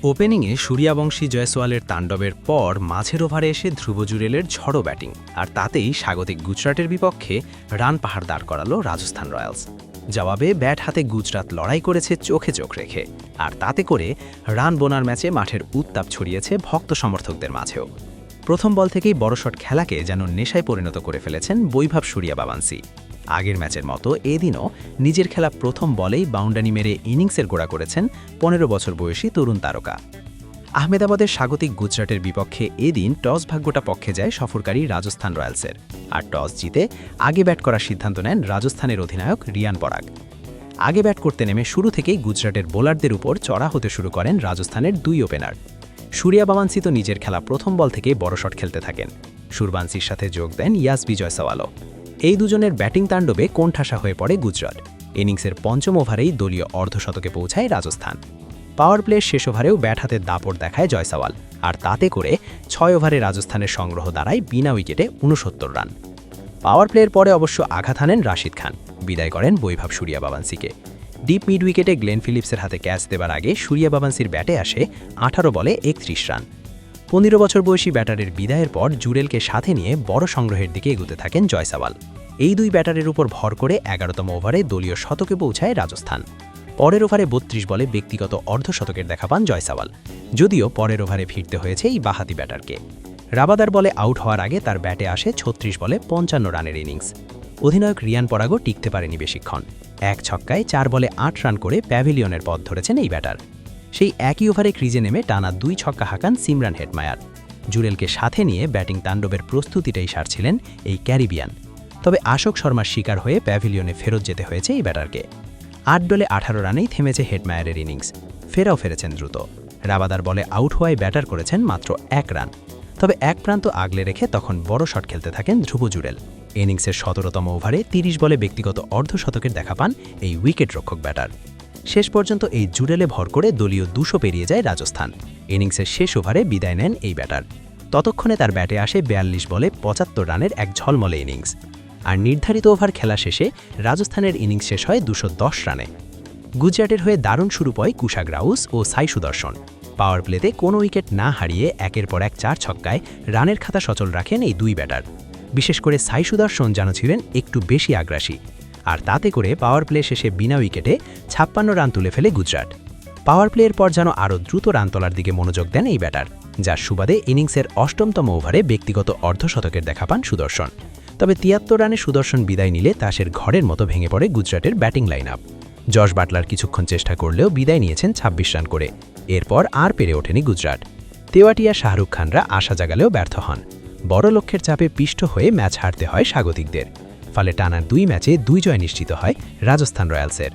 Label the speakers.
Speaker 1: ওপেনিংয়ে সূর্যবংশী জয়সওয়ালের তাণ্ডবের পর মাঝের ওভারে এসে ধ্রুব জুরেলের ঝড়ো ব্যাটিং, আর তাতেই স্বাগতিক গুজরাটের বিপক্ষে রান পাহাড় দাঁড় করালো রাজস্থান রয়্যালস। জবাবে ব্যাট হাতে গুজরাট লড়াই করেছে চোখে চোখ রেখে, আর তাতে করে রান বোনার ম্যাচে মাঠের উত্তাপ ছড়িয়েছে ভক্ত সমর্থকদের মাঝেও। প্রথম বল থেকেই বড় শট খেলাকে যেন নেশায় পরিণত করে ফেলেছেন বৈভব সূর্যবংশী। আগের ম্যাচের মতো এদিনও নিজের খেলা প্রথম বলেই বাউন্ডারি মেরে ইনিংসের গোড়া করেছেন ১৫ বছর বয়সী তরুণ তারকা। আহমেদাবাদের স্বাগতিক গুজরাটের বিপক্ষে এদিন টস ভাগ্যটা পক্ষে যায় সফরকারী রাজস্থান রয়্যালসের, আর টস জিতে আগে ব্যাট করার সিদ্ধান্ত নেন রাজস্থানের অধিনায়ক রিয়ান পরাগ। আগে ব্যাট করতে নেমে শুরু থেকেই গুজরাটের বোলারদের উপর চড়া হতে শুরু করেন রাজস্থানের দুই ওপেনার। সূর্যবংশী তো নিজের খেলা প্রথম বল থেকেই বড় শট খেলতে থাকেন। সূর্যবংশীর সাথে যোগ দেন ইয়াসবি জয়সওয়ালও। এই দুজনের ব্যাটিং তাণ্ডবে কোণঠাসা হয়ে পড়ে গুজরাট। ইনিংসের পঞ্চম ওভারেই দলীয় অর্ধশতকে পৌঁছায় রাজস্থান। পাওয়ার প্লের শেষ ওভারেও ব্যাট হাতে দাপট দেখায় জয়সওয়াল, আর তাতে করে ৬ ওভারে রাজস্থানের সংগ্রহ দাঁড়ায় বিনা উইকেটে ৬৯ রান। পাওয়ার প্লের পরে অবশ্য আঘাত হানেন রাশিদ খান, বিদায় করেন বৈভব সূর্যবংশীকে। ডিপ মিড উইকেটে গ্লেন ফিলিপসের হাতে ক্যাচ দেবার আগে সূর্যবংশীর ব্যাটে আসে ১৮ বলে ৩১ রান। ১৫ বছর বয়সী ব্যাটারের বিদায়ের পর জুরেলকে সাথে নিয়ে বড় সংগ্রহের দিকে এগোতে থাকেন জয়সওয়াল। এই দুই ব্যাটারের উপর ভর করে ১১তম ওভারে দলীয় শতকে পৌঁছায় রাজস্থান। পরের ওভারে ৩২ বলে ব্যক্তিগত অর্ধশতকের দেখা পান জয়সওয়াল, যদিও পরের ওভারে ফিরতে হয়েছে এই বাঁহাতি ব্যাটারকে। রাবাদার বলে আউট হওয়ার আগে তার ব্যাটে আসে ৩৬ বলে ৫৫ রানের ইনিংস। অধিনায়ক রিয়ান পরাগও টিকতে পারেনি বেশিক্ষণ। এক ছক্কায় ৪ বলে ৮ রান করে প্যাভিলিয়নের পথ ধরেছেন এই ব্যাটার। সেই একই ওভারে ক্রিজে নেমে টানা ২ ছক্কা হাঁকান সিমরান হেটমায়ার। জুরেলকে সাথে নিয়ে ব্যাটিং তাণ্ডবের প্রস্তুতিটাই সারছিলেন এই ক্যারিবিয়ান। তবে আশোক শর্মার শিকার হয়ে প্যাভিলিয়নে ফেরত যেতে হয়েছে এই ব্যাটারকে। ৮ বলে ১৮ রানেই থেমেছে হেটমায়ারের ইনিংস। ফেরাও ফেরেছেন দ্রুত। রাবাদার বলে আউট হওয়ায় ব্যাটার করেছেন মাত্র ১ রান। তবে এক প্রান্ত আগলে রেখে তখন বড় শট খেলতে থাকেন ধ্রুব জুরেল। ইনিংসের ১৭তম ওভারে ৩০ বলে ব্যক্তিগত অর্ধশতকের দেখা পান এই উইকেট রক্ষক ব্যাটার। শেষ পর্যন্ত এই জুরেলে ভর করে দলীয় ২০০ পেরিয়ে যায় রাজস্থান। ইনিংসের শেষ ওভারে বিদায় নেন এই ব্যাটার। ততক্ষণে তার ব্যাটে আসে ৪২ বলে ৭৫ রানের এক ঝলমলে ইনিংস। আর নির্ধারিত ওভার খেলা শেষে রাজস্থানের ইনিংস শেষ হয় ২১০ রানে। গুজরাটের হয়ে দারুণ শুরু পায় কুশাগ রাউস ও সাই সুদর্শন। পাওয়ার প্লেতে কোনো উইকেট না হারিয়ে একের পর এক ৪ ছক্কায় রানের খাতা সচল রাখেন এই দুই ব্যাটার। বিশেষ করে সাই সুদর্শন যেন ছিলেন একটু বেশি আগ্রাসী, আর তাতে করে পাওয়ার প্লে শেষে বিনা উইকেটে ৫৬ রান তুলে ফেলে গুজরাট। পাওয়ার প্লের পর যেন আরও দ্রুত রান তোলার দিকে মনোযোগ দেন এই ব্যাটার, যার সুবাদে ইনিংসের ৮মতম ওভারে ব্যক্তিগত অর্ধশতকের দেখা পান সুদর্শন। তবে ৭৩ রানে সুদর্শন বিদায় নিলে তাসের ঘরের মতো ভেঙে পড়ে গুজরাটের batting line up. Josh Butler কিছুক্ষণ চেষ্টা করলেও বিদায় নিয়েছেন ২৬ রান করে। এরপর আর পেরে ওঠেনি গুজরাট। তেওয়াটিয়া শাহরুখ খানরা আশা জাগালেও ব্যর্থ হন। বড় লক্ষ্যের চাপে পিষ্ট হয়ে ম্যাচ হারতে হয় স্বাগতিকদের। ফলে টানা ২ ম্যাচে ২ জয় নিশ্চিত হয় রাজস্থান রয়্যালসের।